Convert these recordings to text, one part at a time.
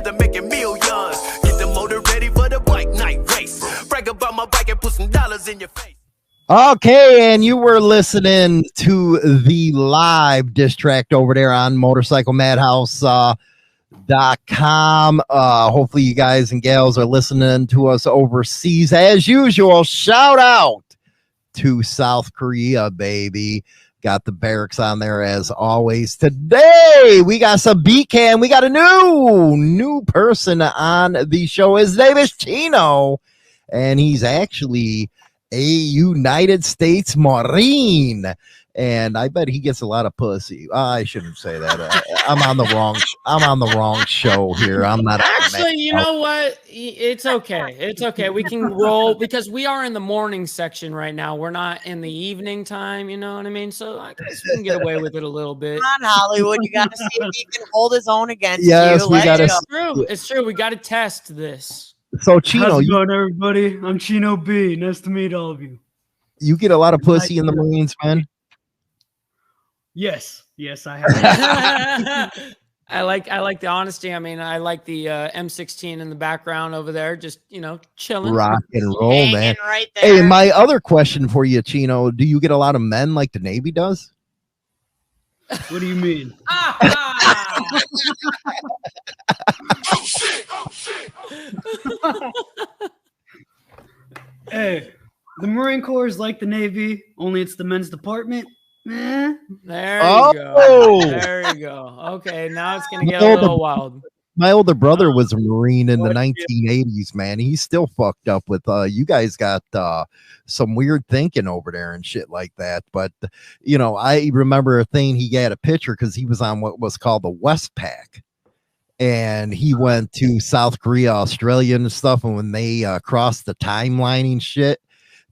together making millions. Get the motor ready for the bike night race. Brag about my bike and put some dollars in your face. Okay, and you were listening to the live diss track over there on motorcyclemadhouse.com. Hopefully you guys and gals are listening to us overseas. As usual, shout out to South Korea, baby. Got the barracks on there as always. Today we got some B-Cam. We got a new person on the show. His name is Chino, and he's actually a United States Marine, and I bet he gets a lot of pussy. I shouldn't say that. I'm on the wrong show here. I'm not actually. You know what? It's okay. It's okay. We can roll because we are in the morning section right now. We're not in the evening time. You know what I mean? So I guess we can get away with it a little bit. Come on, Hollywood. You got to see if he can hold his own against yes, you. We gotta, it's true. It's true. We got to test this. So Chino, how's it going, everybody? I'm Chino B. Nice to meet all of you. You get a lot of pussy in the Marines, man. Yes, I have. I like the honesty. I mean, I like the M16 in the background over there, just chilling, rock and roll, man. Right there. Hey, my other question for you, Chino: do you get a lot of men like the Navy does? What do you mean? Hey, the Marine Corps is like the Navy, only it's the men's department. There you go. There you go. Okay, now it's gonna get a little wild. My older brother was a Marine in the 1980s, man. He's still fucked up with you guys got some weird thinking over there and shit like that. But I remember a thing, he got a picture because he was on what was called the Westpac. And he went to South Korea, Australia and stuff. And when they crossed the timeline and shit,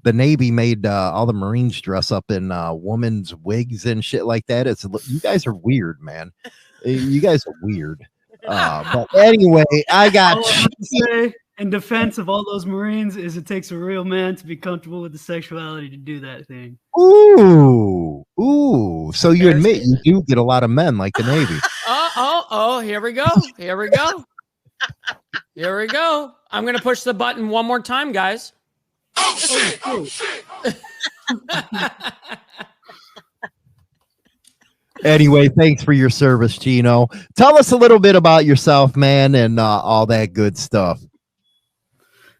the Navy made all the Marines dress up in women's wigs and shit like that. You guys are weird, man. You guys are weird. But anyway, I got all I say in defense of all those Marines is it takes a real man to be comfortable with the sexuality to do that thing. Ooh. So you admit you do get a lot of men like the Navy. Oh, here we go. I'm gonna push the button one more time, guys. Anyway, thanks for your service, Chino. Tell us a little bit about yourself, man, and all that good stuff.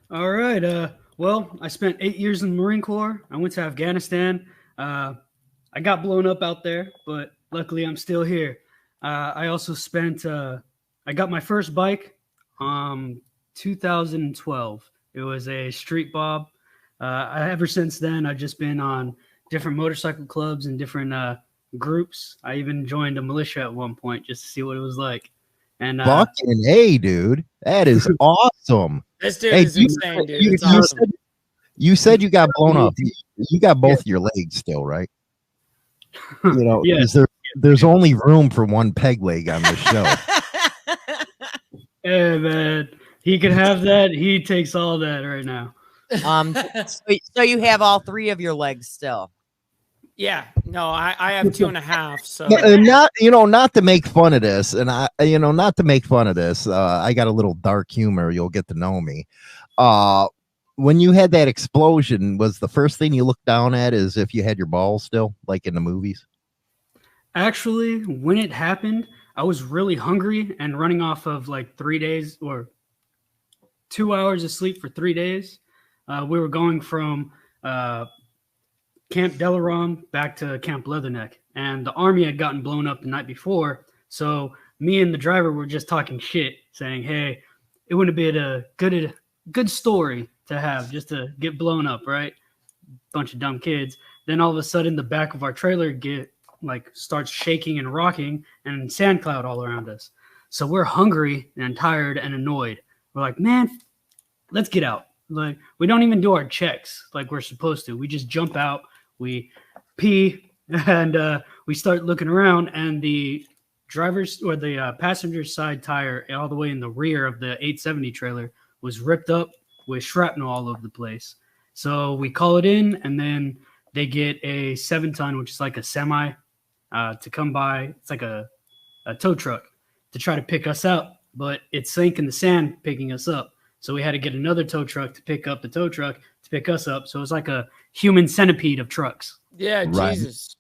All right. Well, I spent 8 years in the Marine Corps. I went to Afghanistan. I got blown up out there, but luckily I'm still here. I also spent, I got my first bike 2012. It was a street bob. Ever since then, I've just been on different motorcycle clubs and different groups. I even joined a militia at one point just to see what it was like. And fucking hey, dude, that is awesome. This dude is insane, dude. It's awesome. You said you got blown up. You got both your legs still, right? Yes. There's only room for one peg leg on this show. Hey, man, he can have that. He takes all that right now. So you have all three of your legs still? Yeah, no, I have 2.5. So not to make fun of this, and not to make fun of this. I got a little dark humor. You'll get to know me. When you had that explosion, was the first thing you looked down at is if you had your balls still, like in the movies? Actually, when it happened, I was really hungry and running off of like 3 days or 2 hours of sleep for 3 days. We were going from Camp Delaram back to Camp Leatherneck, and the army had gotten blown up the night before. So me and the driver were just talking shit, saying, "Hey, it wouldn't be a good story to have just to get blown up, right?" Bunch of dumb kids. Then all of a sudden, the back of our trailer starts shaking and rocking, and sand cloud all around us. So we're hungry and tired and annoyed. We're like, "Man, let's get out." Like, we don't even do our checks like we're supposed to. We just jump out, we pee, and we start looking around, and the driver's or the passenger's side tire all the way in the rear of the 870 trailer was ripped up with shrapnel all over the place. So we call it in, and then they get a 7-ton, which is like a semi, to come by. It's like a tow truck to try to pick us up. but it sank in the sand picking us up. So we had to get another tow truck to pick up the tow truck to pick us up. So it was like a human centipede of trucks. Yeah, Right. Jesus.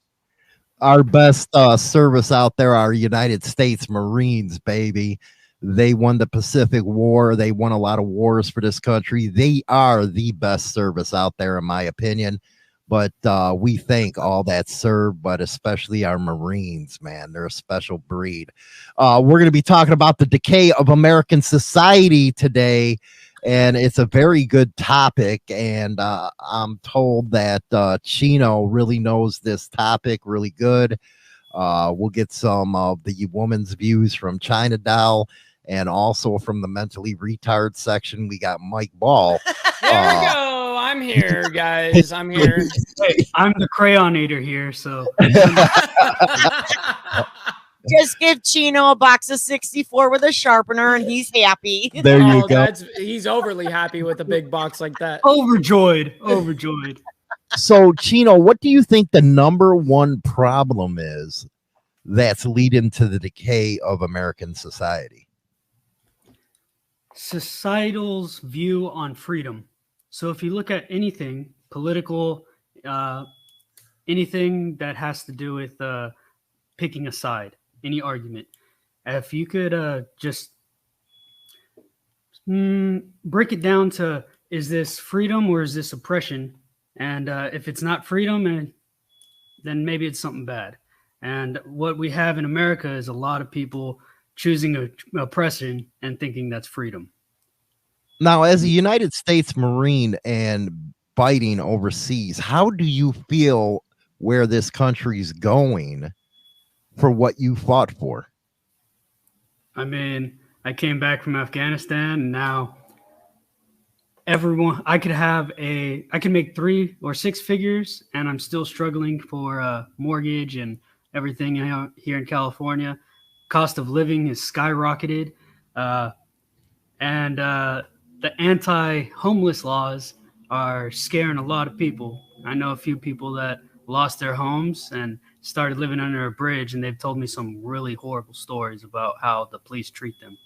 Our best service out there are United States Marines, baby. They won the Pacific War. They won a lot of wars for this country. They are the best service out there, in my opinion. But we thank all that serve, but especially our Marines, man. They're a special breed. We're going to be talking about the decay of American society today, and it's a very good topic. And I'm told that Chino really knows this topic really good. We'll get some of the woman's views from China Doll, and also from the mentally retarded section, we got Mike Ball. There we go. I'm here, guys. I'm here. Hey, I'm the crayonator here, so Just give Chino a box of 64 with a sharpener and he's happy. There you go. He's overly happy with a big box like that. overjoyed. So, Chino, what do you think the number one problem is that's leading to the decay of American society? Societal's view on freedom. So if you look at anything political, anything that has to do with picking a side, any argument, if you could just break it down to, is this freedom or is this oppression? And if it's not freedom, then maybe it's something bad. And what we have in America is a lot of people choosing oppression and thinking that's freedom. Now, as a United States Marine and fighting overseas, how do you feel where this country's going for what you fought for? I mean, I came back from Afghanistan, and now everyone, I can make 3 or 6 figures, and I'm still struggling for a mortgage and everything here in California. Cost of living is skyrocketed, and the anti-homeless laws are scaring a lot of people. I know a few people that lost their homes and started living under a bridge, and they've told me some really horrible stories about how the police treat them.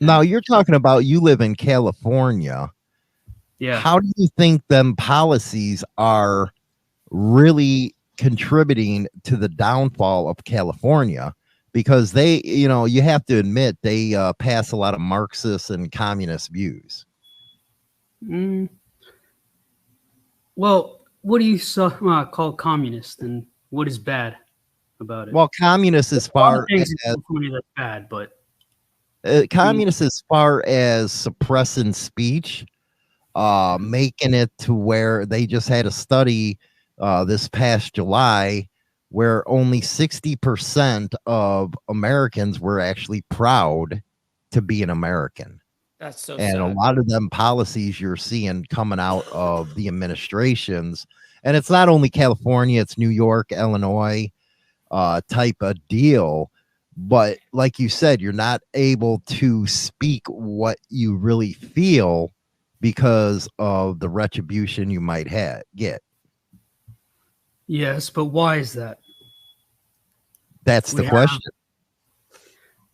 Now, you're talking about you live in California. Yeah. How do you think them policies are really contributing to the downfall of California? Because they, you have to admit, they pass a lot of Marxist and communist views. Well, what do you call communist, and what is bad about it? Well, communist as far as California that's bad, but communist as far as suppressing speech, making it to where they just had a study this past July where only 60% of Americans were actually proud to be an American. That's so and sad. A lot of them policies you're seeing coming out of the administrations, and it's not only California, it's New York, Illinois, type of deal. But like you said, you're not able to speak what you really feel because of the retribution you might get. Yes, but why is that? That's the question.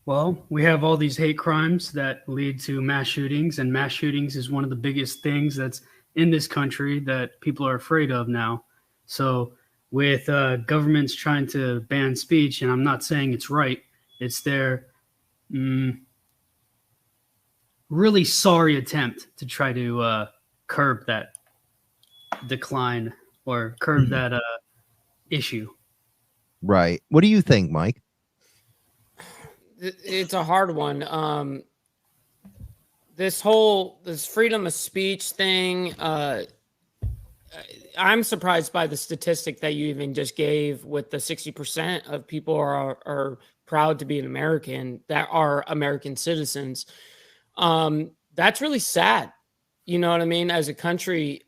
Well, we have all these hate crimes that lead to mass shootings, and mass shootings is one of the biggest things that's in this country that people are afraid of now. So with governments trying to ban speech, and I'm not saying it's right, it's their really sorry attempt to try to curb that decline or curb that issue. Right. What do you think, Mike? It's a hard one. This freedom of speech thing, I'm surprised by the statistic that you even just gave with the 60% of people are proud to be an American, that are American citizens. That's really sad. You know what I mean? As a country,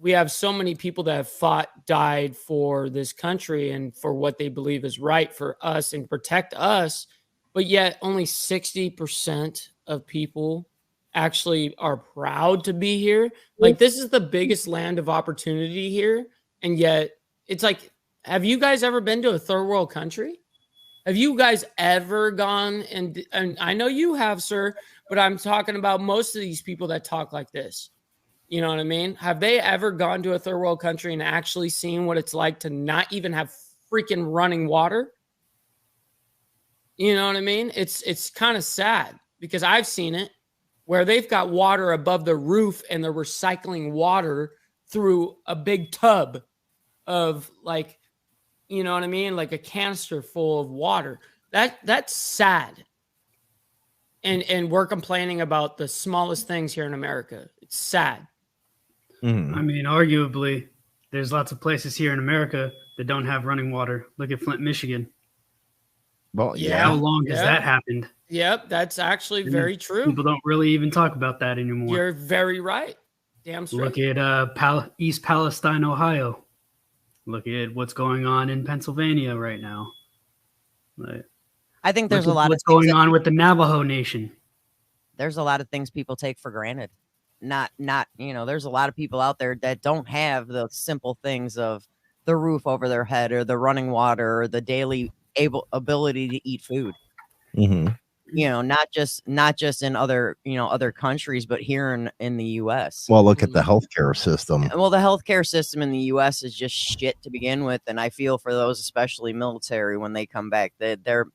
we have so many people that have died for this country and for what they believe is right for us and protect us. But yet only 60% of people actually are proud to be here. Like, this is the biggest land of opportunity here. And yet it's like, have you guys ever been to a third world country? Have you guys ever gone and I know you have, sir, but I'm talking about most of these people that talk like this. You know what I mean? Have they ever gone to a third world country and actually seen what it's like to not even have freaking running water? You know what I mean? It's kind of sad because I've seen it where they've got water above the roof and they're recycling water through a big tub of like, you know what I mean? Like a canister full of water. That's sad. And we're complaining about the smallest things here in America. It's sad. Mhm. I mean, arguably, there's lots of places here in America that don't have running water. Look at Flint, Michigan. Well, Yeah. How long has that happened? Yep, that's actually And very true. People don't really even talk about that anymore. You're very right. Damn straight. Look at East Palestine, Ohio. Look at what's going on in Pennsylvania right now. Like, I think there's look a at lot of what's things going that on with the Navajo Nation. there's a lot of things people take for granted. Not, there's a lot of people out there that don't have the simple things of the roof over their head or the running water or the daily ability to eat food. Mhm. Not just in other countries, but here in the US. Well, look at the healthcare system. Well, the healthcare system in the US is just shit to begin with, and I feel for those, especially military, when they come back, they get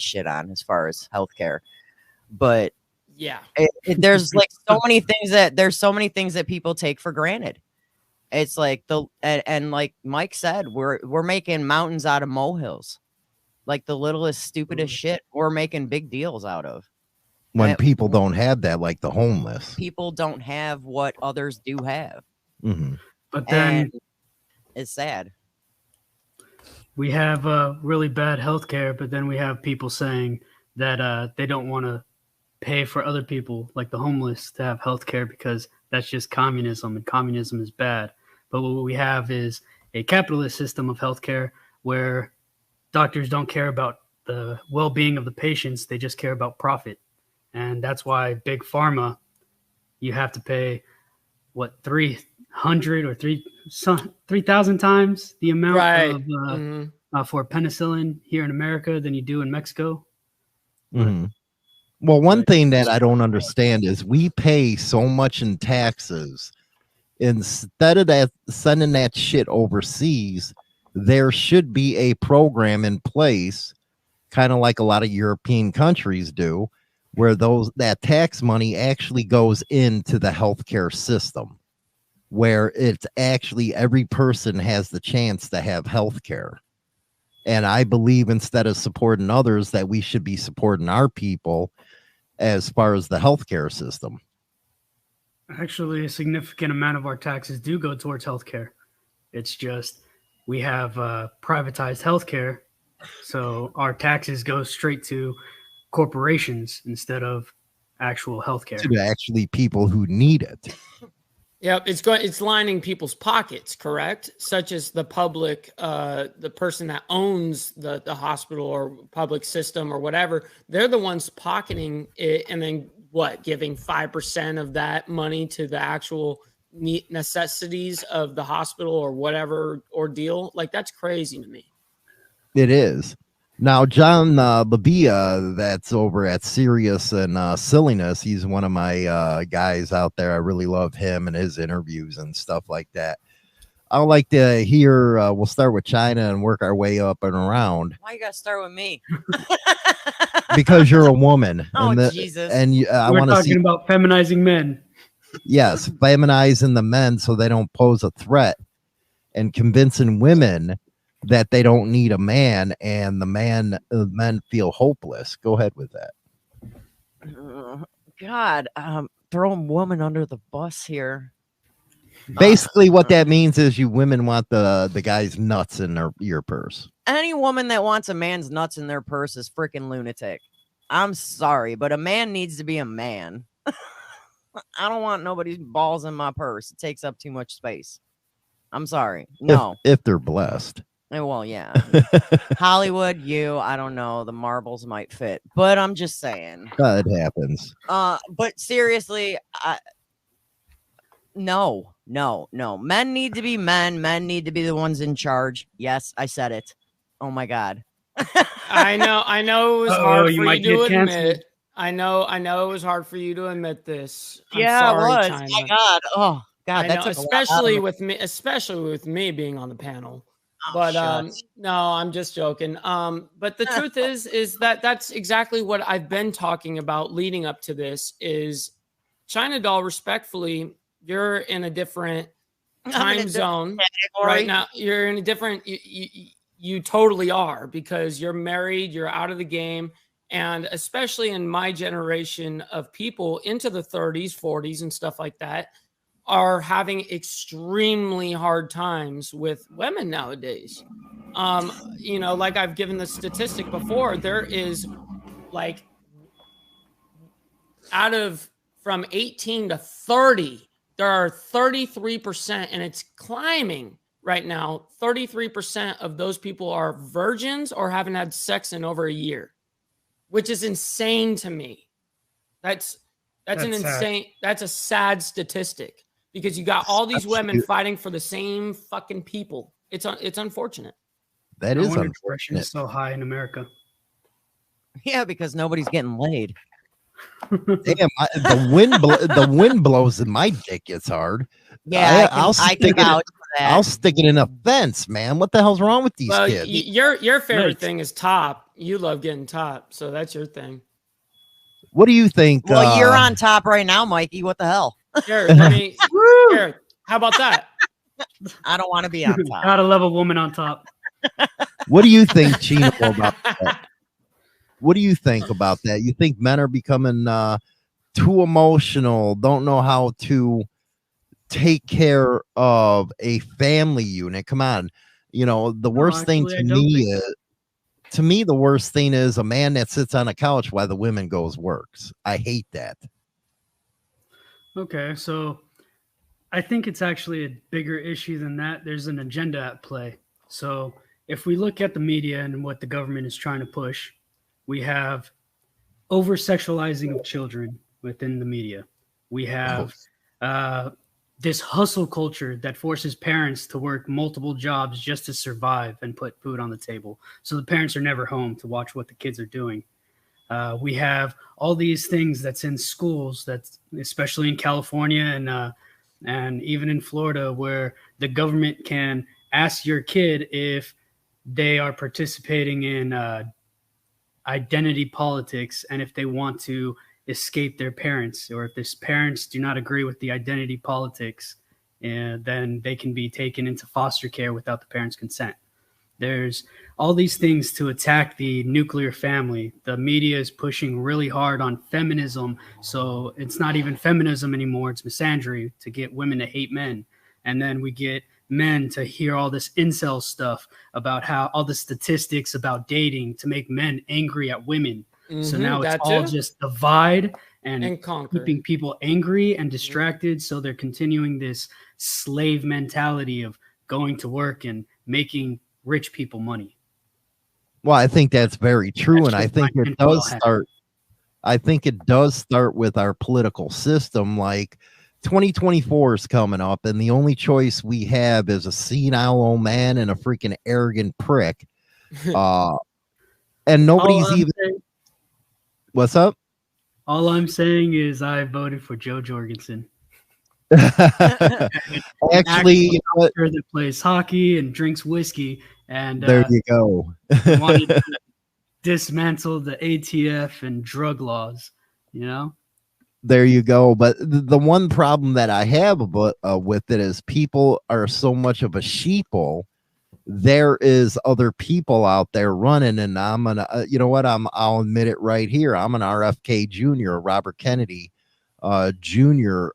shit on as far as healthcare. But Yeah. there's like so many things that people take for granted. It's like and like Mike said, we're making mountains out of molehills. Like the littlest, stupidest shit we're making big deals out of. When people don't have that, like the homeless. People don't have what others do have. Mhm. But then And it's sad. we have really bad healthcare, but then we have people saying that they don't want to pay for other people, like the homeless, to have healthcare because that's just communism, and communism is bad. But what we have is a capitalist system of healthcare where doctors don't care about the well-being of the patients; they just care about profit, and that's why big pharma, you have to pay what 300 or 3,000 times the amount of for penicillin here in America than you do in Mexico. Mhm. Well, one thing that I don't understand is we pay so much in taxes. Instead of that, sending that shit overseas, there should be a program in place, kind of like a lot of European countries do, where that tax money actually goes into the healthcare system, where it's actually every person has the chance to have healthcare. And I believe instead of supporting others, that we should be supporting our people as far as the healthcare system. Actually, a significant amount of our taxes do go towards healthcare. It's just we have privatized healthcare, so our taxes go straight to corporations instead of actual healthcare. To actually people who need it. Yep, it's lining people's pockets, correct? Such as the public, the person that owns the hospital or public system or whatever, they're the ones pocketing it, and then giving 5% of that money to the actual necessities of the hospital or whatever ordeal. Like, that's crazy to me. It is. Now, John Labia, that's over at Serious and Silliness. He's one of my guys out there. I really love him and his interviews and stuff like that. I would like to hear, we'll start with China and work our way up and around. Why you gotta start with me? Because you're a woman. Oh, Jesus. And I We're want to talking about feminizing men. Yes, feminizing the men so they don't pose a threat, and convincing women that they don't need a man, and the men feel hopeless. Go ahead with that. God, throwing woman under the bus here. Basically, what that means is you women want the guy's nuts in your purse. Any woman that wants a man's nuts in their purse is freaking lunatic. I'm sorry, but a man needs to be a man. I don't want nobody's balls in my purse. It takes up too much space. I'm sorry. No. If they're blessed. Well, yeah. Hollywood, I don't know. The marbles might fit, but I'm just saying. It happens. But seriously, no. Men need to be men. Men need to be the ones in charge. Yes, I said it. Oh my God. I know it was Uh-oh, hard you for might you to get canceled. admit. I know it was hard for you to admit this. I'm Yeah, sorry, it was. China. My God. Oh God, I that know, took a lot out of me. especially with me being on the panel. Oh, But shucks. no, I'm just joking. But the truth is that that's exactly what I've been talking about leading up to this. Is China Doll, respectfully, you're in a different I'm in a time different zone category. right now. You're in a different. You totally are, because you're married. You're out of the game. And especially in my generation of people into the 30s, 40s, and stuff like that, are having extremely hard times with women nowadays. Like I've given the statistic before, there is like out of from 18 to 30, there are 33%, and it's climbing right now. 33% of those people are virgins or haven't had sex in over a year, which is insane to me. That's that's a sad statistic, because you got all these women fighting for the same fucking people. It's unfortunate. That No is wonder depression unfortunate. is so high in America. Yeah, because nobody's getting laid. Damn, the wind blows and my dick gets hard. Yeah, I can stick it. vouch for that. I'll stick it in a fence, man. What the hell's wrong with these Well, kids? your favorite Nice. thing is top. You love getting top, so that's your thing. What do you think? Well, you're on top right now, Mikey. What the hell? Here, let me. Here, how about that? I don't want to be on top. Gotta love a woman on top. What do you think, Chino, about that? What do you think about that? You think men are becoming too emotional, don't know how to take care of a family unit? Come on. The worst thing actually, I to don't me think is, the worst thing is a man that sits on a couch while the women goes works. I hate that. Okay, so I think it's actually a bigger issue than that. There's an agenda at play. So if we look at the media and what the government is trying to push, we have over sexualizing of children within the media. We have this hustle culture that forces parents to work multiple jobs just to survive and put food on the table. So the parents are never home to watch what the kids are doing. We have all these things that's in schools, that's especially in California and even in Florida, where the government can ask your kid if they are participating in identity politics, and if they want to escape their parents, or if their parents do not agree with the identity politics, then they can be taken into foster care without the parents' consent. There's all these things to attack the nuclear family. The media is pushing really hard on feminism, so it's not even feminism anymore, it's misandry, to get women to hate men. And then we get men to hear all this incel stuff about how all the statistics about dating to make men angry at women. So now it's all just divide and conquer, keeping people angry and distracted. So they're continuing this slave mentality of going to work and making rich people money. Well, I think that's very true. And I think it does start. I think it does start with our political system. Like 2024 is coming up, and the only choice we have is a senile old man and a freaking arrogant prick. And nobody's even. What's up? All I'm saying is I voted for Joe Jorgensen. Actually, that plays hockey and drinks whiskey, and there you go. wanted to dismantle the ATF and drug laws. There you go. But the one problem that I have with it is people are so much of a sheeple. There is other people out there running, and I'm gonna, you know what? I'll admit it right here. I'm an RFK Jr., a Robert Kennedy Jr.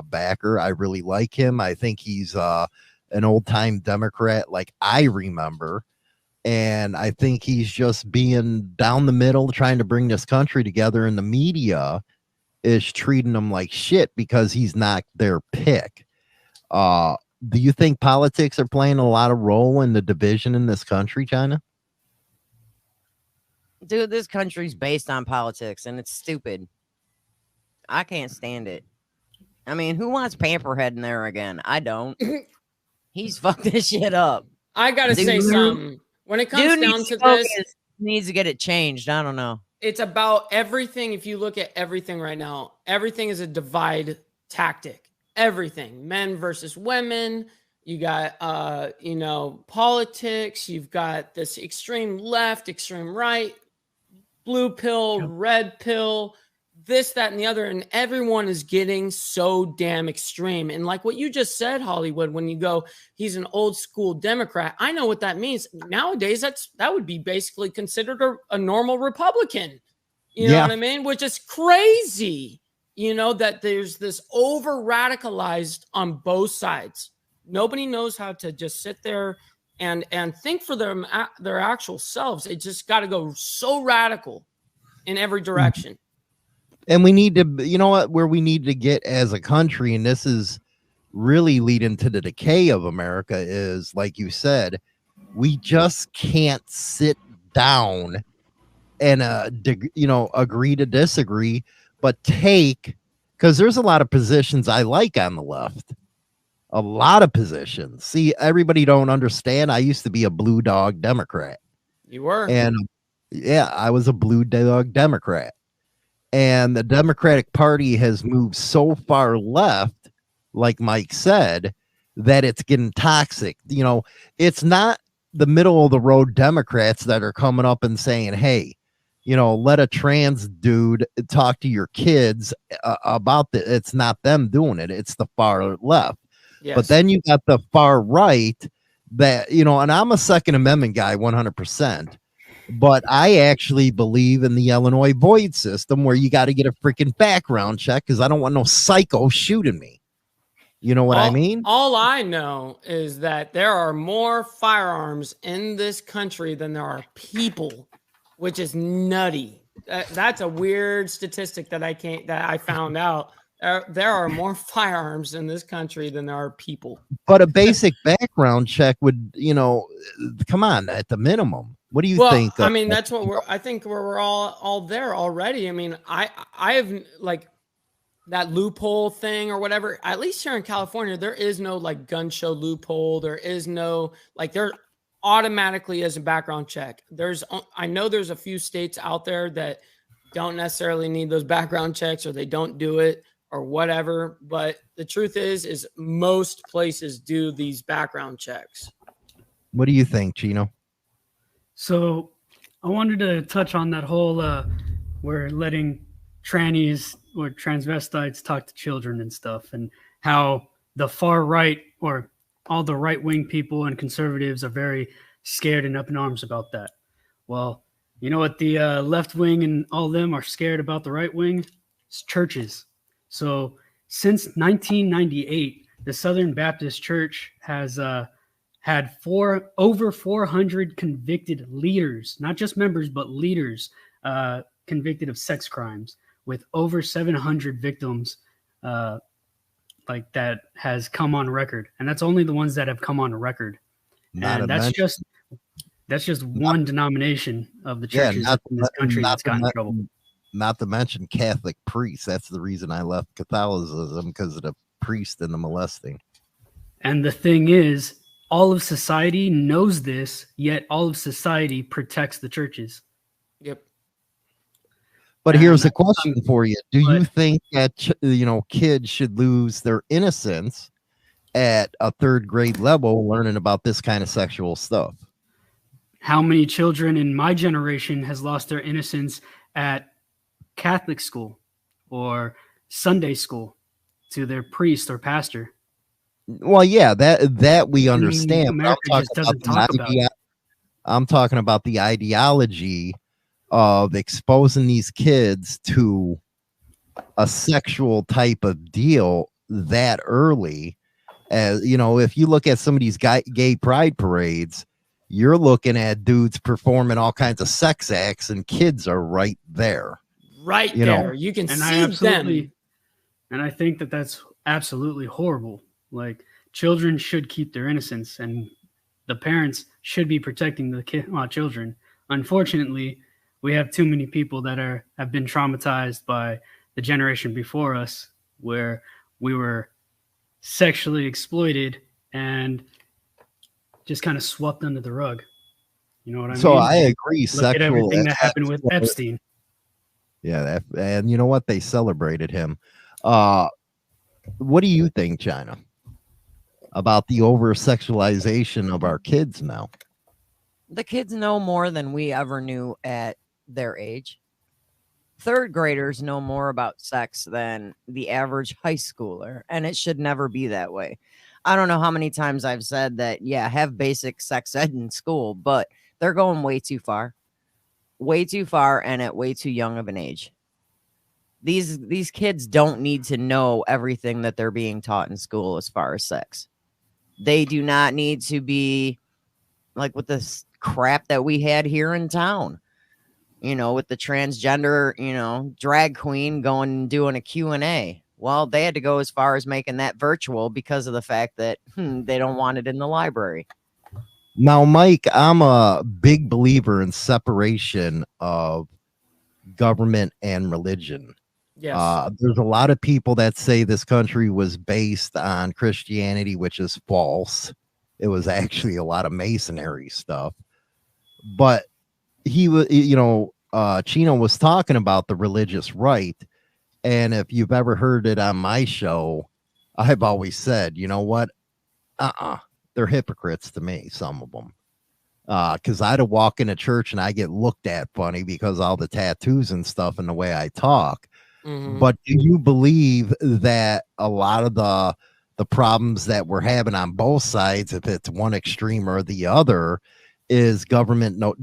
Backer. I really like him. I think he's an old time Democrat, like I remember, and I think he's just being down the middle, trying to bring this country together. And the media is treating him like shit because he's not their pick. Do you think politics are playing a lot of role in the division in this country, China? Dude, this country's based on politics, and it's stupid. I can't stand it. I mean, who wants Pamperhead in there again? I don't. He's fucked this shit up. I gotta say something. When it comes Dude down needs to to go this, needs to get it changed. I don't know. it's about everything. If you look at everything right now, everything is a divide tactic. Everything, men versus women. You got, politics. You've got this extreme left, extreme right, blue pill, red pill, this, that, and the other. And everyone is getting so damn extreme. And like what you just said, Hollywood, when you go, he's an old school Democrat. I know what that means. Nowadays, that would be basically considered a normal Republican. You know what I mean? Which is crazy. That there's this over radicalized on both sides. Nobody knows how to just sit there and think for their actual selves. It just got to go so radical in every direction. And we need to, where we need to get as a country, and this is really leading to the decay of America, is like you said, we just can't sit down and agree to disagree, but because there's a lot of positions I like on the left. A lot of positions. See, everybody don't understand. I used to be a blue dog Democrat. You were? And yeah, I was a blue dog Democrat. And the Democratic Party has moved so far left, like Mike said, that it's getting toxic. It's not the middle of the road Democrats that are coming up and saying, hey, let a trans dude talk to your kids about it. It's not them doing it. It's the far left. Yes. But then you got the far right that, and I'm a Second Amendment guy 100%. But I actually believe in the Illinois void system where you got to get a freaking background check because I don't want no psycho shooting me. You know what I mean? All I know is that there are more firearms in this country than there are people, which is nutty. That's a weird statistic that I found out. There are more firearms in this country than there are people. But a basic background check would, come on, at the minimum. What do you think? I mean, that's what we're all there already. I mean, I have like that loophole thing or whatever. At least here in California, there is no like gun show loophole. There is no there automatically is a background check. I know there's a few states out there that don't necessarily need those background checks or they don't do it or whatever. But the truth is most places do these background checks. What do you think, Chino? So I wanted to touch on that whole we're letting trannies or transvestites talk to children and stuff, and how the far right or all the right-wing people and conservatives are very scared and up in arms about that. Well, you know what the left wing and all them are scared about the right wing? It's churches. So since 1998, the Southern Baptist Church has had over 400 convicted leaders, not just members, but leaders convicted of sex crimes, with over 700 victims like that has come on record. And that's only the ones that have come on record. And that's just one denomination of the churches in this country that's gotten in trouble. Not to mention Catholic priests. That's the reason I left Catholicism, because of the priest and the molesting. And the thing is, all of society knows this, yet all of society protects the churches. Yep. But here's a question for you. Do you think that, kids should lose their innocence at a third grade level learning about this kind of sexual stuff? How many children in my generation has lost their innocence at Catholic school or Sunday school to their priest or pastor? Well, yeah, that we understand. America just doesn't talk about it. I'm talking about the ideology of exposing these kids to a sexual type of deal that early. As if you look at some of these gay pride parades, you're looking at dudes performing all kinds of sex acts, and kids are right there. Right there. You can see them. And I think that that's absolutely horrible. Like, children should keep their innocence, and the parents should be protecting the children. Unfortunately, we have too many people that have been traumatized by the generation before us, where we were sexually exploited and just kind of swept under the rug. You know what I So mean? I agree. Look at Sexual. everything that happened with Epstein. Yeah, and you know what? They celebrated him. What do you think, China, about the over sexualization of our kids now? The kids know more than we ever knew at their age. Third graders know more about sex than the average high schooler, and it should never be that way. I don't know how many times I've said that, yeah, have basic sex ed in school, but they're going way too far, and at way too young of an age. These kids don't need to know everything that they're being taught in school as far as sex. They do not need to be like with this crap that we had here in town, with the transgender, drag queen going and doing a Q&A. Well, they had to go as far as making that virtual because of the fact that they don't want it in the library. Now, Mike, I'm a big believer in separation of government and religion. Yes. There's a lot of people that say this country was based on Christianity, which is false. It was actually a lot of masonry stuff. But he was, Chino was talking about the religious right. And if you've ever heard it on my show, I've always said, you know what? They're hypocrites to me, some of them. Because I'd walk in a church and I get looked at funny because all the tattoos and stuff and the way I talk. Mhm. But do you believe that a lot of the problems that we're having on both sides, if it's one extreme or the other, is government? No,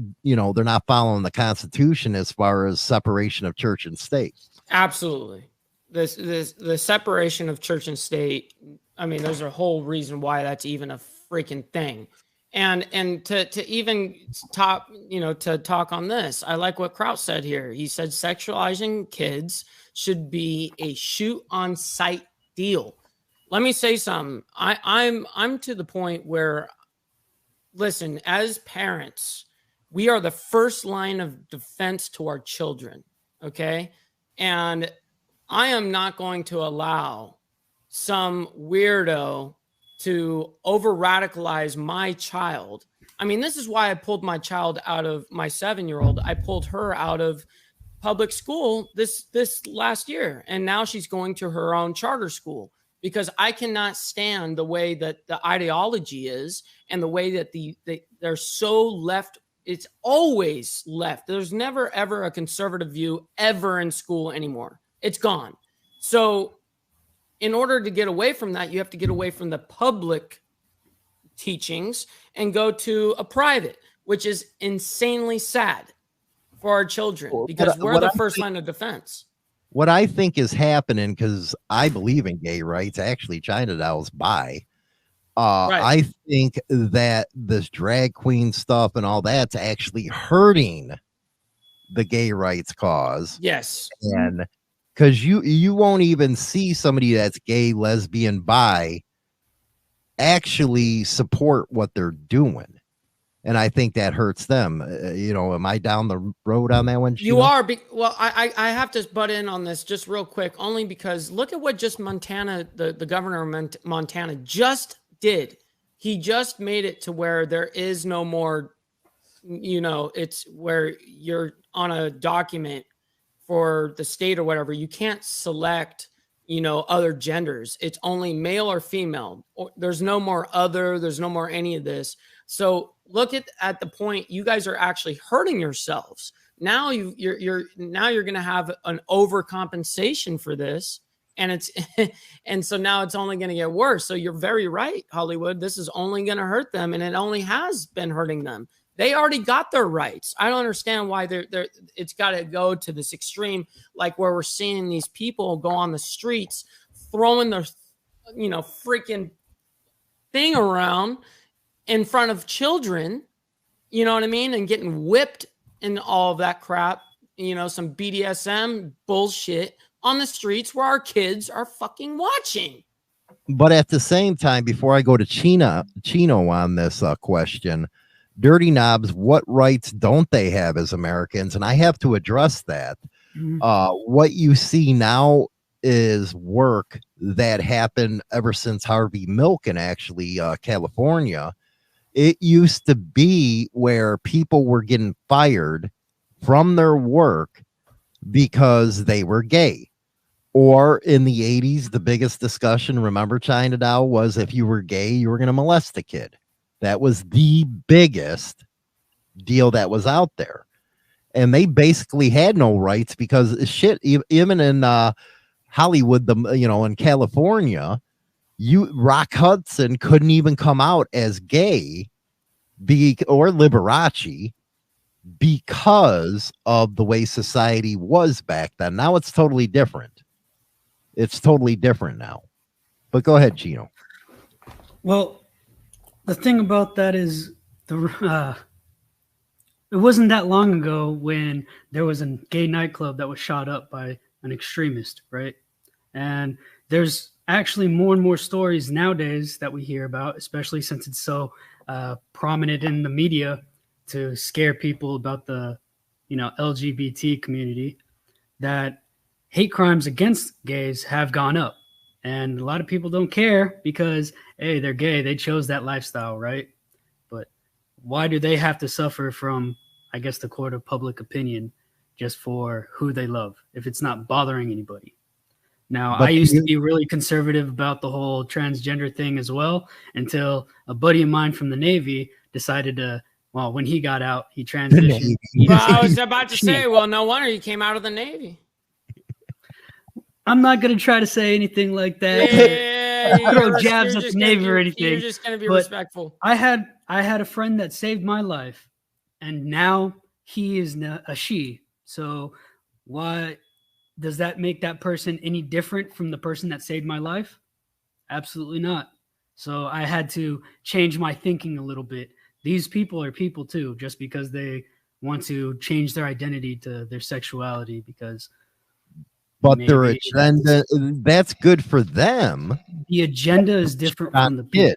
they're not following the Constitution as far as separation of church and state. Absolutely. The separation of church and state. I mean, there's a whole reason why that's even a freaking thing. And to even talk, to talk on this, I like what Kraut said here. He said sexualizing kids should be a shoot on sight deal. Let me say something. I'm to the point where, listen, as parents, we are the first line of defense to our children. Okay. And I am not going to allow some weirdo to over radicalize my child. I mean, this is why I pulled my child out of my 7-year-old. I pulled her out of public school this last year, and now she's going to her own charter school because I cannot stand the way that the ideology is and the way that they're so left. It's always left. There's never ever a conservative view ever in school anymore. It's gone. So in order to get away from that, you have to get away from the public teachings and go to a private, which is insanely sad for our children because we're the first line of defense. What I think is happening, because I believe in gay rights, actually China Doll's bi. Right. I think that this drag queen stuff and all that's actually hurting the gay rights cause. Yes. And because you won't even see somebody that's gay, lesbian, bi actually support what they're doing. And I think that hurts them. Am I down the road on that one? You are. Well, I have to butt in on this just real quick, only because look at what just Montana, the governor of Montana just did. He just made it to where there is no more, it's where you're on a document for the state or whatever. You can't select, other genders. It's only male or female. There's no more other. There's no more any of this. So look at the point. You guys are actually hurting yourselves. Now you're going to have an overcompensation for this. And so now it's only going to get worse. So you're very right, Hollywood. This is only going to hurt them. And it only has been hurting them. They already got their rights. I don't understand why it's got to go to this extreme, like where we're seeing these people go on the streets, throwing their, freaking thing around in front of children, you know what I mean? And getting whipped and all of that crap, some BDSM bullshit on the streets where our kids are fucking watching. But at the same time, before I go to Chino on this question, Dirty Knobs, what rights don't they have as Americans? And I have to address that. Mm-hmm. What you see now is work that happened ever since Harvey Milk in actually California. It used to be where people were getting fired from their work because they were gay. Or in the 80s, the biggest discussion, remember, China Doll, was if you were gay, you were going to molest a kid. That was the biggest deal that was out there. And they basically had no rights because shit, even in Hollywood, in California, Rock Hudson couldn't even come out as gay or Liberace because of the way society was back then. Now it's totally different. It's totally different now. But go ahead, Chino. Well, the thing about that is it wasn't that long ago when there was a gay nightclub that was shot up by an extremist, right? And there's actually more and more stories nowadays that we hear about, especially since it's so prominent in the media to scare people about the, LGBT community, that hate crimes against gays have gone up. And a lot of people don't care because, hey, they're gay. They chose that lifestyle, right? But why do they have to suffer from, I guess, the court of public opinion just for who they love if it's not bothering anybody? Now, I used to be really conservative about the whole transgender thing as well until a buddy of mine from the Navy decided to, well, when he got out, he transitioned. Well, I was about to say, well, no wonder he came out of the Navy. I'm not going to try to say anything like that. Yeah, throw jabs at the Navy or anything. You're just going to be respectful. I had a friend that saved my life, and now he is a she. So why does that make that person any different from the person that saved my life? Absolutely not. So I had to change my thinking a little bit. These people are people too, just because they want to change their identity to their sexuality because. But their agenda, that's good for them. The agenda is different from the people.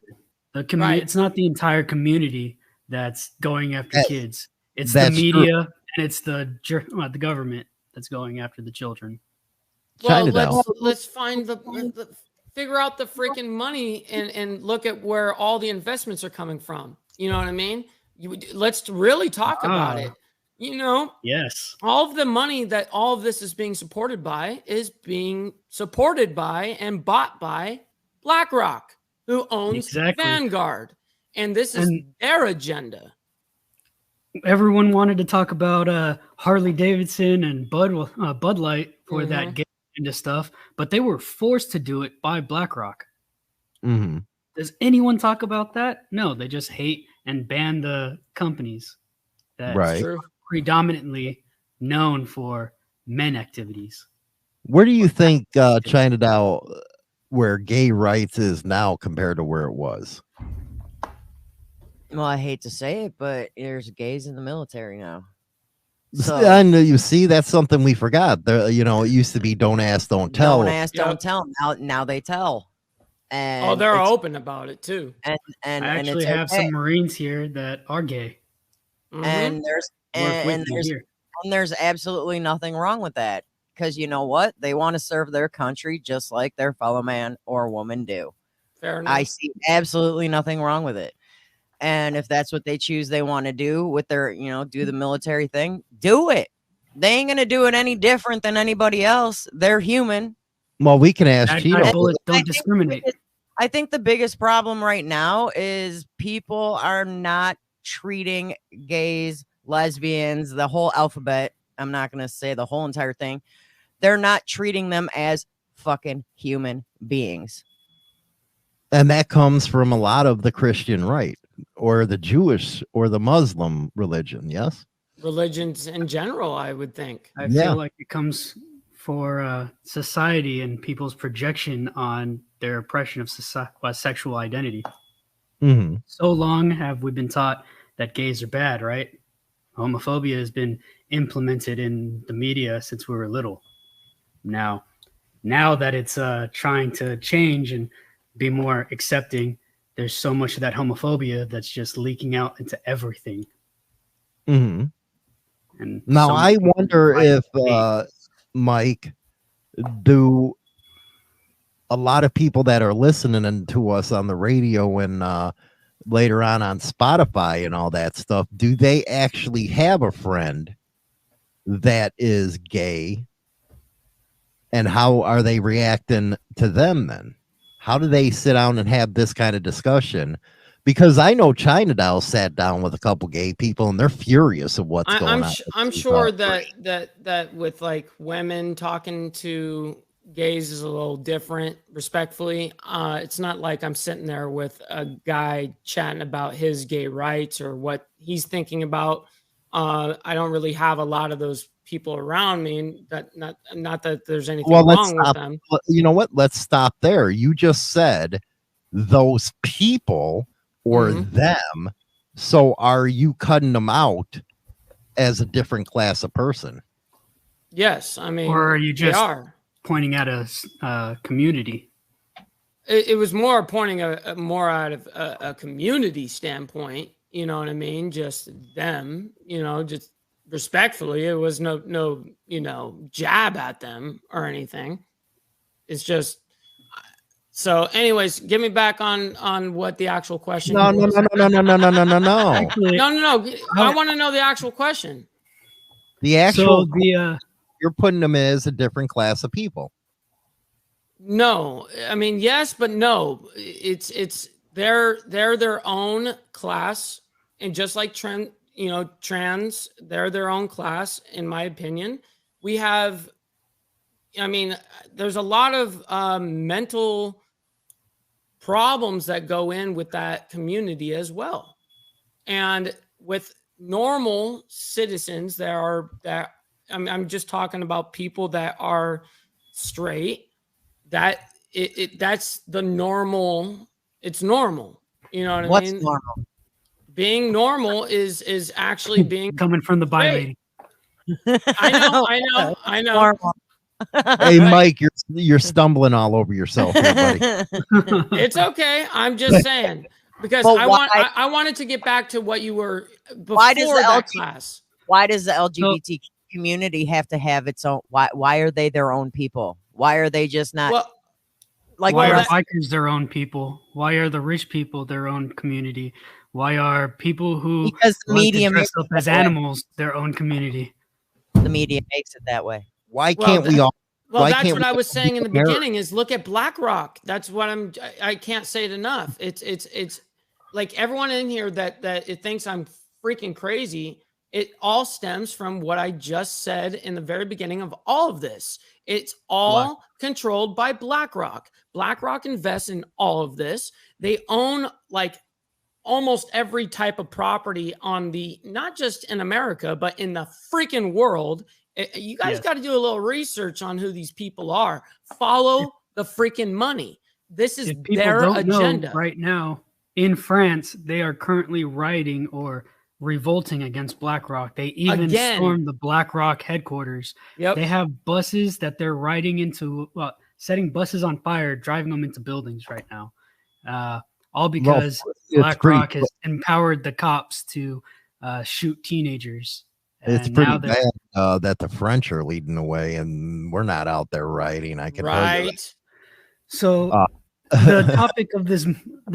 The Right. It's not the entire community that's going after kids. It's the that's media true. and it's the government that's going after the children. Well, let's find figure out the freaking money and look at where all the investments are coming from. You know what I mean? Let's really talk about it. Yes. All of the money that all of this is being supported by is being supported by and bought by BlackRock, who owns Vanguard. And this is their agenda. Everyone wanted to talk about Harley Davidson and Bud Light for that gay agenda stuff, but they were forced to do it by BlackRock. Mm-hmm. Does anyone talk about that? No, they just hate and ban the companies that are predominantly known for men activities. Where do you think China Doll, where gay rights is now compared to where it was? Well, I hate to say it, but there's gays in the military now. So, and you see, that's something we forgot. There, it used to be don't ask, don't tell. Don't ask, don't tell. Now they tell. And they're open about it too. And I actually have some Marines here that are gay. Mm-hmm. And there's absolutely nothing wrong with that, because you know what? They want to serve their country just like their fellow man or woman do. Fair enough. I see absolutely nothing wrong with it. And if that's what they choose they want to do with their, do the military thing, do it. They ain't gonna do it any different than anybody else. They're human. Well, we can ask Cheeto. Don't discriminate. I think the biggest problem right now is people are not treating gays, lesbians, the whole alphabet. I'm not going to say the whole entire thing. They're not treating them as fucking human beings. And that comes from a lot of the Christian right or the Jewish or the Muslim religion. Yes. Religions in general, I would think. I feel like it comes for society and people's projection on their oppression of sexual identity. Mm-hmm. So long have we been taught that gays are bad, right? Homophobia has been implemented in the media since we were little. Now that it's trying to change and be more accepting, there's so much of that homophobia that's just leaking out into everything. Mm-hmm. And now I wonder if Mike, do a lot of people that are listening to us on the radio and later on Spotify and all that stuff, do they actually have a friend that is gay? And how are they reacting to them then? How do they sit down and have this kind of discussion? Because I know China Doll sat down with a couple gay people and they're furious at what's going on. I'm sure that with like women talking to gays is a little different, respectfully. It's not like I'm sitting there with a guy chatting about his gay rights or what he's thinking about. I don't really have a lot of those people around me, and that not that there's anything wrong with them. You know what? Let's stop there. You just said those people or them. So are you cutting them out as a different class of person? Yes, I mean, or are you just pointing at a community? It was more pointing more out of a community standpoint. You know what I mean? Just them. You know, just respectfully. It was no jab at them or anything. It's just. So, anyways, get me back on what the actual question was. No. Actually, No. I want to know the actual question. The actual you're putting them as a different class of people. No, I mean yes, but no. It's they're their own class, and just like trans, they're their own class. In my opinion, we have. I mean, there's a lot of mental problems that go in with that community as well, and with normal citizens I'm just talking about people that are straight. That's the normal. It's normal. You know what I mean? What's normal? Being normal is actually being coming from the bi lady. I know. Normal. Hey, Mike, you're stumbling all over yourself here, buddy. It's okay. I'm just saying because I wanted to get back to what you were before that class. Why does the LGBT community have to have its own? Why are they their own people? Why are they just not? Well, like why are bikers their own people? Why are the rich people their own community? Why are people who because the media dress up as animals their own community? The media makes it that way. Why can't we all? Well, that's what I was saying in the beginning. Is look at BlackRock. That's what I can't say it enough. It's like everyone in here that it thinks I'm freaking crazy. It all stems from what I just said in the very beginning of all of this. It's all controlled by BlackRock. BlackRock invests in all of this. They own like almost every type of property on not just in America, but in the freaking world. You guys got to do a little research on who these people are. Follow the freaking money. This is their agenda. Right now in France, they are currently rioting or revolting against BlackRock. They even stormed the BlackRock headquarters. Yep. They have buses that they're riding into, setting buses on fire, driving them into buildings right now. All because BlackRock has empowered the cops to shoot teenagers. It's pretty bad that the French are leading the way and we're not out there rioting. I can tell you. So the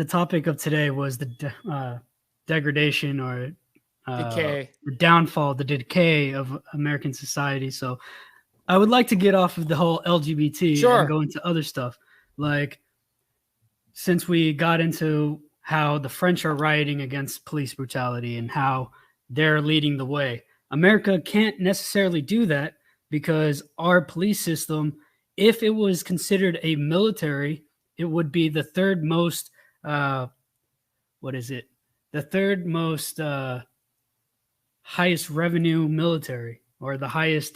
topic of today was the degradation or decay, the downfall, the decay of American society. So I would like to get off of the whole LGBT and go into other stuff. Like, since we got into how the French are rioting against police brutality and how they're leading the way, America can't necessarily do that because our police system, if it was considered a military, it would be the third most, the third most highest revenue military, or the highest,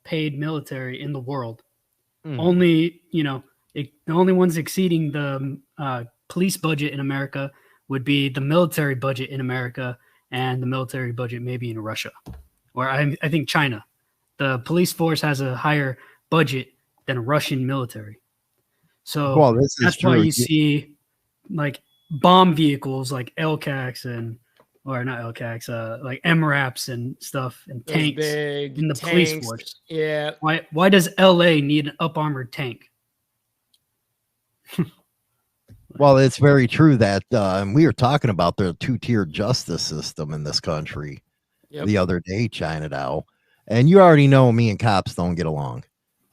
paid military in the world. Only, the only ones exceeding the police budget in America would be the military budget in America and the military budget maybe in Russia, or I think China. The police force has a higher budget than a Russian military. So that's why you see like bomb vehicles like LCACs like MRAPs and stuff and tanks in the police force. Yeah. Why does LA need an up armored tank? Well, it's very true that, and we were talking about the two-tier justice system in this country the other day, China Dow. And you already know me and cops don't get along.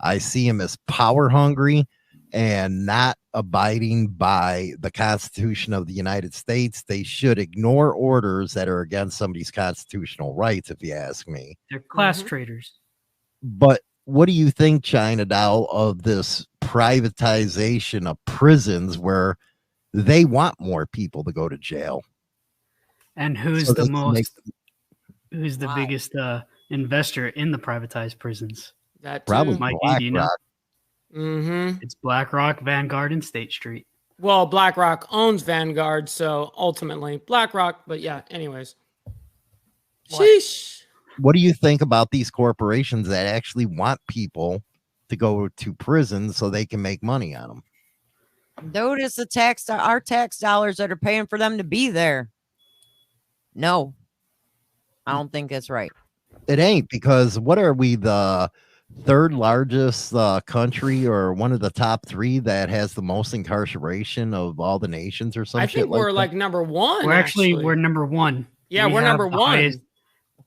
I see him as power hungry and not abiding by the Constitution of the United States. They should ignore orders that are against somebody's constitutional rights, if you ask me. They're class traders. But what do you think, China Dow, of this privatization of prisons where they want more people to go to jail? And who's So the they can most? Who's the biggest investor in the privatized prisons? That too. Probably Mikey, do you know? BlackRock. It's BlackRock, Vanguard, and State Street. Well, BlackRock owns Vanguard, so ultimately BlackRock. But yeah, anyways. Sheesh. What do you think about these corporations that actually want people to go to prison so they can make money on them? Dude, it's our tax dollars that are paying for them to be there. No, I don't think that's right. It ain't, because what are we, the third largest country, or one of the top three that has the most incarceration of all the nations, or some I shit think we're that? like number one. We're number one. Yeah, We we're have number the one. highest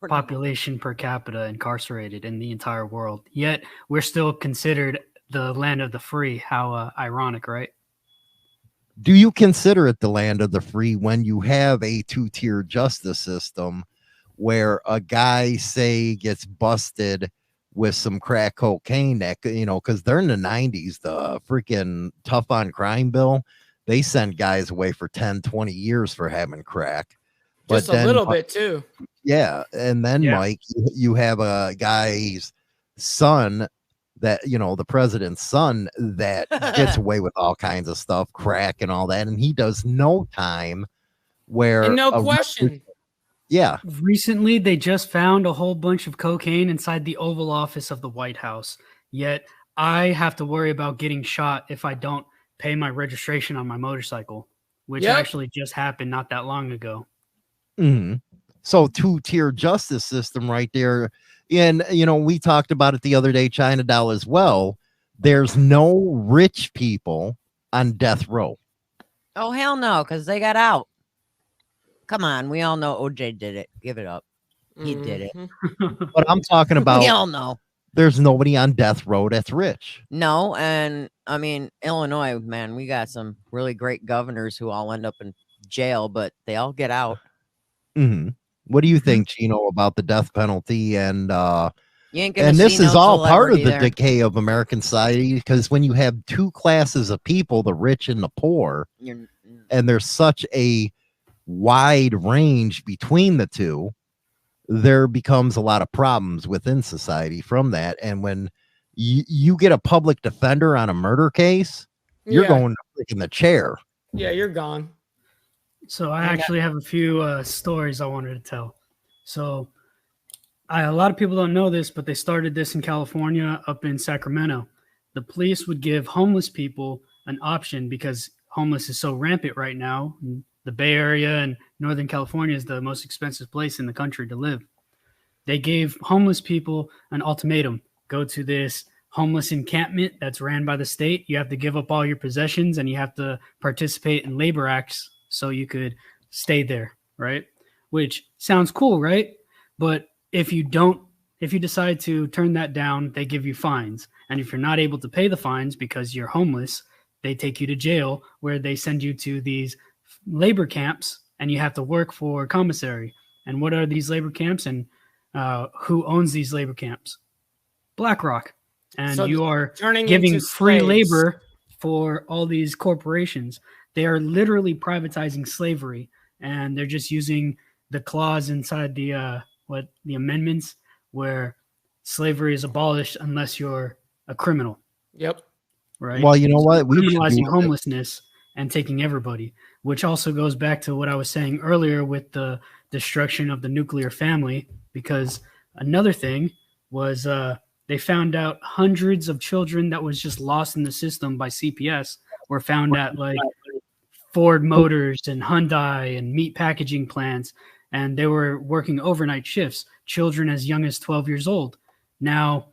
population per capita incarcerated in the entire world. Yet we're still considered the land of the free. How ironic, right? Do you consider it the land of the free when you have a two-tier justice system where a guy, say, gets busted with some crack cocaine that, because they're in the 90s, the freaking tough on crime bill, they sent guys away for 10, 20 years for having crack. Just a little bit too. Yeah. And then, Mike, you have a guy's son that, the president's son that gets away with all kinds of stuff, crack and all that. And he does no time where. And no question. Yeah. Recently, they just found a whole bunch of cocaine inside the Oval Office of the White House. Yet I have to worry about getting shot if I don't pay my registration on my motorcycle, which actually just happened not that long ago. Mm-hmm. So two-tier justice system right there. And, we talked about it the other day, China Doll, as well. There's no rich people on death row. Oh, hell no, because they got out. Come on, we all know OJ did it. Give it up. He did it. But I'm talking about, we all know. There's nobody on death row that's rich. No, and I mean, Illinois, man, we got some really great governors who all end up in jail, but they all get out. Mm-hmm. What do you think, Chino, about the death penalty? And you ain't gonna and this see is no all part of the celebrity there. decay of American society, because when you have two classes of people, the rich and the poor, and there's such a wide range between the two, there becomes a lot of problems within society from that. And when you get a public defender on a murder case, you're going to freaking the chair. Yeah, you're gone. So I actually have a few stories I wanted to tell. So a lot of people don't know this, but they started this in California, up in Sacramento. The police would give homeless people an option because homeless is so rampant right now. The Bay Area and Northern California is the most expensive place in the country to live. They gave homeless people an ultimatum. Go to this homeless encampment that's ran by the state. You have to give up all your possessions and you have to participate in labor acts so you could stay there, right? Which sounds cool, right? But if you decide to turn that down, they give you fines. And if you're not able to pay the fines because you're homeless, they take you to jail, where they send you to these labor camps and you have to work for commissary. And what are these labor camps, and who owns these labor camps? BlackRock. And so you are giving free labor for all these corporations. They are literally privatizing slavery, and they're just using the clause inside the amendments where slavery is abolished unless you're a criminal. Yep. Right. Well, you know what? We're criminalizing homelessness and taking everybody, which also goes back to what I was saying earlier with the destruction of the nuclear family, because another thing was they found out hundreds of children that was just lost in the system by CPS were found at like Ford Motors and Hyundai and meat packaging plants, and they were working overnight shifts, children as young as 12 years old. Now,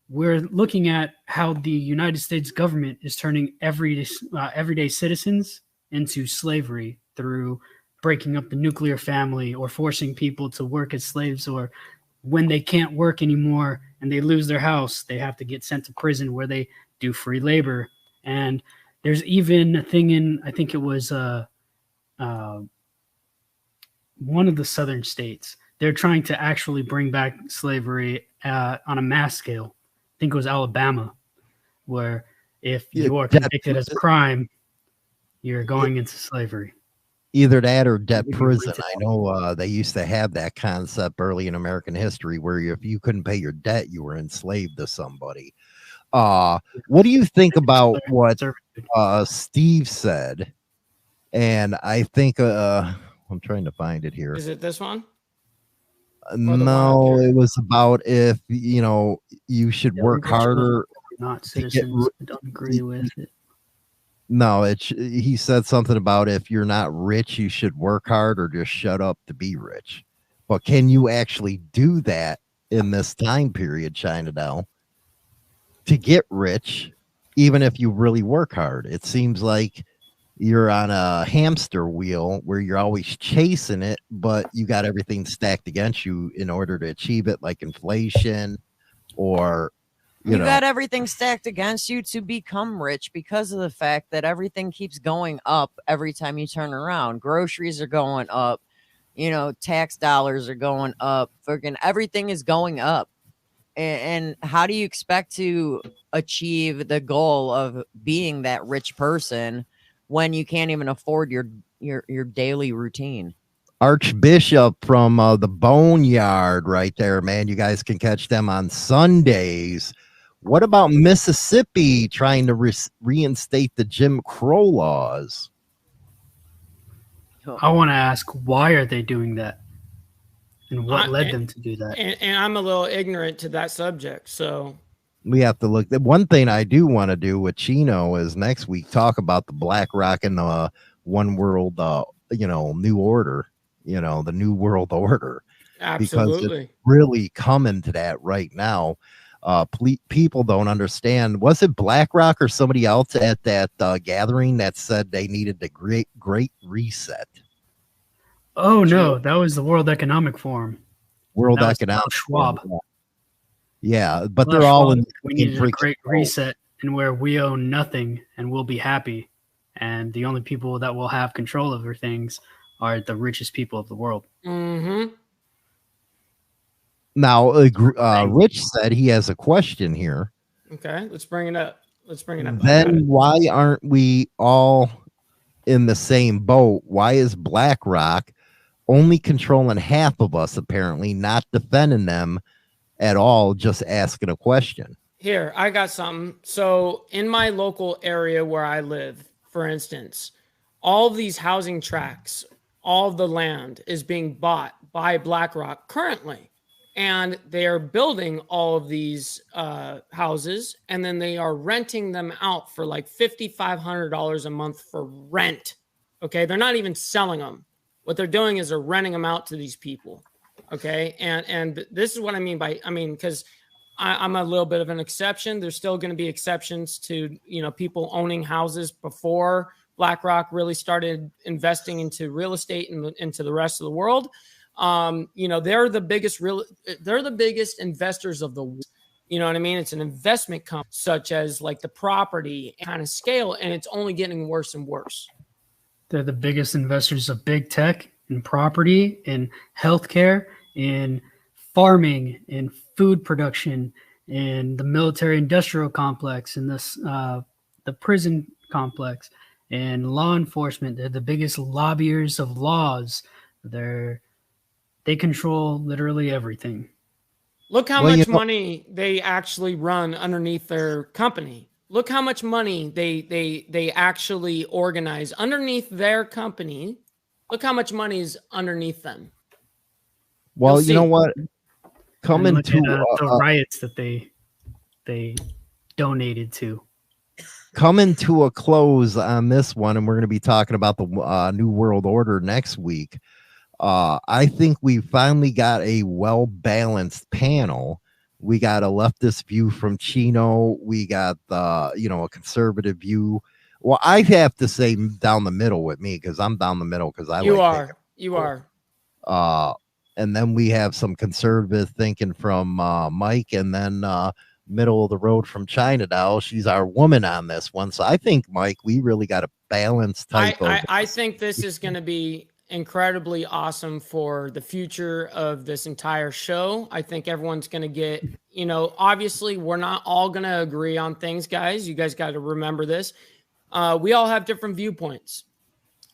we're looking at how the United States government is turning everyday citizens into slavery through breaking up the nuclear family or forcing people to work as slaves, or when they can't work anymore and they lose their house, they have to get sent to prison where they do free labor. And there's even a thing in, I think it was one of the southern states. They're trying to actually bring back slavery on a mass scale. I think it was Alabama, where if you are convicted as a crime, you're going into slavery. Either that or debt prison. I know they used to have that concept early in American history where if you couldn't pay your debt, you were enslaved to somebody. What do you think about what Steve said? And I think I'm trying to find it here. Is it this one? No, it was about if you should work harder. Not citizens don't agree with it. No, he said something about if you're not rich, you should work hard or just shut up to be rich. But can you actually do that in this time period, Chinatown, to get rich, even if you really work hard? It seems like you're on a hamster wheel where you're always chasing it, but you got everything stacked against you in order to achieve it, like inflation or you got everything stacked against you to become rich because of the fact that everything keeps going up every time you turn around. Groceries are going up, tax dollars are going up, freaking everything is going up. And how do you expect to achieve the goal of being that rich person when you can't even afford your daily routine? Archbishop from the Boneyard right there, man. You guys can catch them on Sundays. What about Mississippi trying to reinstate the Jim Crow laws? I want to ask, why are they doing that? And what led them to do that? And I'm a little ignorant to that subject, so we have to look. The one thing I do want to do with Chino is next week talk about the BlackRock and the One World, New Order, the New World Order. Absolutely. Because it's really coming to that right now. People don't understand. Was it BlackRock or somebody else at that gathering that said they needed the great reset? Oh no, that was the World Economic Forum. World Economic Schwab. Forum. Yeah, but they're all in. We needed a great reset, and where we own nothing and we'll be happy, and the only people that will have control over things are the richest people of the world. Mm-hmm. Now, Rich said he has a question here. Okay, let's bring it up. Then why aren't we all in the same boat? Why is BlackRock only controlling half of us, apparently, not defending them at all, just asking a question? Here, I got something. So in my local area where I live, for instance, all these housing tracts, all the land is being bought by BlackRock currently. And they are building all of these houses, and then they are renting them out for like $5,500 a month for rent. Okay, they're not even selling them. What they're doing is they're renting them out to these people. Okay, and this is what I mean because I'm a little bit of an exception. There's still going to be exceptions to people owning houses before BlackRock really started investing into real estate and into the rest of the world. They're the biggest investors of the world. You know what I mean? It's an investment company such as like the property kind of scale, and it's only getting worse and worse. They're the biggest investors of big tech, in property, in healthcare, in farming, in food production, in the military industrial complex, in the prison complex, and law enforcement. They're the biggest lobbyers of laws. They control literally everything. Look how much money they actually run underneath their company. Look how much money they actually organize underneath their company. Look how much money is underneath them. Well, you know what? Coming to the riots that they donated to. Coming to a close on this one, and we're going to be talking about the New World Order next week. I think we finally got a well-balanced panel. We got a leftist view from Chino. We got a conservative view Well, I have to say down the middle with me because I'm down the middle because I You like are. taking- You are. and then we have some conservative thinking from Mike, and then middle of the road from China Doll. She's our woman on this one. So I think, Mike, we really got a balanced type of. I think this is going to be incredibly awesome for the future of this entire show. I think everyone's going to get, you know, obviously we're not all going to agree on things, guys. You guys got to remember this. We all have different viewpoints.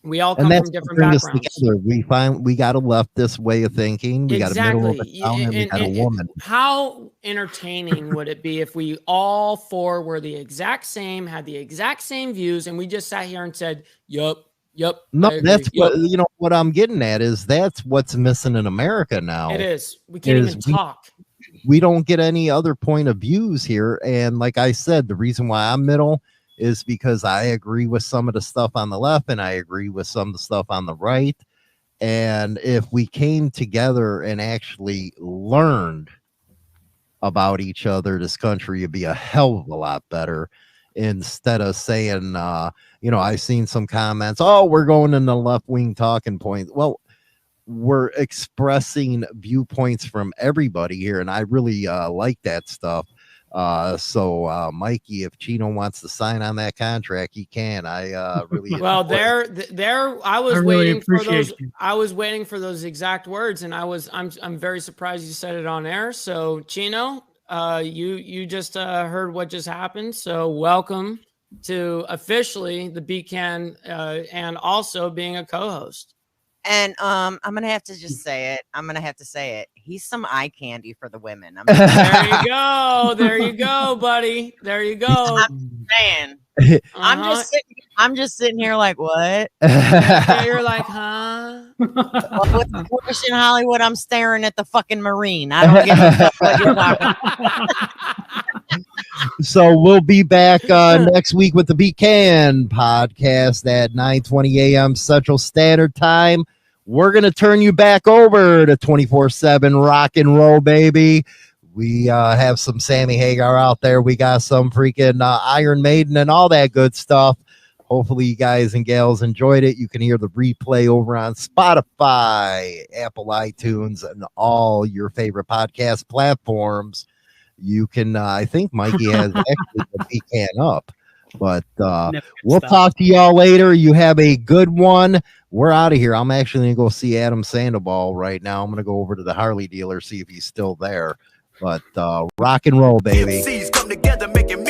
We all come from different backgrounds. We got a leftist way of thinking. We got a middle of the town, and we got a woman. How entertaining would it be if we all four were the exact same, had the exact same views, and we just sat here and said, "Yup, yup." No, that's yep. what what I'm getting at is that's what's missing in America now. It is. We can't even talk. We don't get any other point of views here, and like I said, the reason why I'm middle is because I agree with some of the stuff on the left and I agree with some of the stuff on the right. And if we came together and actually learned about each other, this country would be a hell of a lot better. Instead of saying, I've seen some comments, oh, we're going in the left wing talking point. Well, we're expressing viewpoints from everybody here. And I really like that stuff. So Mikey, if Chino wants to sign on that contract, he can. I really well there I was really waiting for those. you. I was waiting for those exact words, and I'm very surprised you said it on air. So Chino, you just heard what just happened. So welcome to officially the BCAN and also being a co-host. And I'm gonna have to just say it. He's some eye candy for the women. There you go. There you go, buddy. There you go. I'm saying. I'm just sitting here like, what? Yeah, you're like, huh? Well, with the Porsche in Hollywood, I'm staring at the fucking Marine. I don't give a fuck what you're talking about. So we'll be back next week with the BCAN podcast at 9:20 a.m. Central Standard Time. We're going to turn you back over to 24/7 rock and roll, baby. We have some Sammy Hagar out there. We got some freaking Iron Maiden and all that good stuff. Hopefully you guys and gals enjoyed it. You can hear the replay over on Spotify, Apple iTunes, and all your favorite podcast platforms. You can, I think Mikey has actually the BCAN up. But we'll talk to y'all later. You have a good one. We're out of here. I'm actually going to go see Adam Sandoval right now. I'm going to go over to the Harley dealer, see if he's still there. But rock and roll, baby. MCs come together making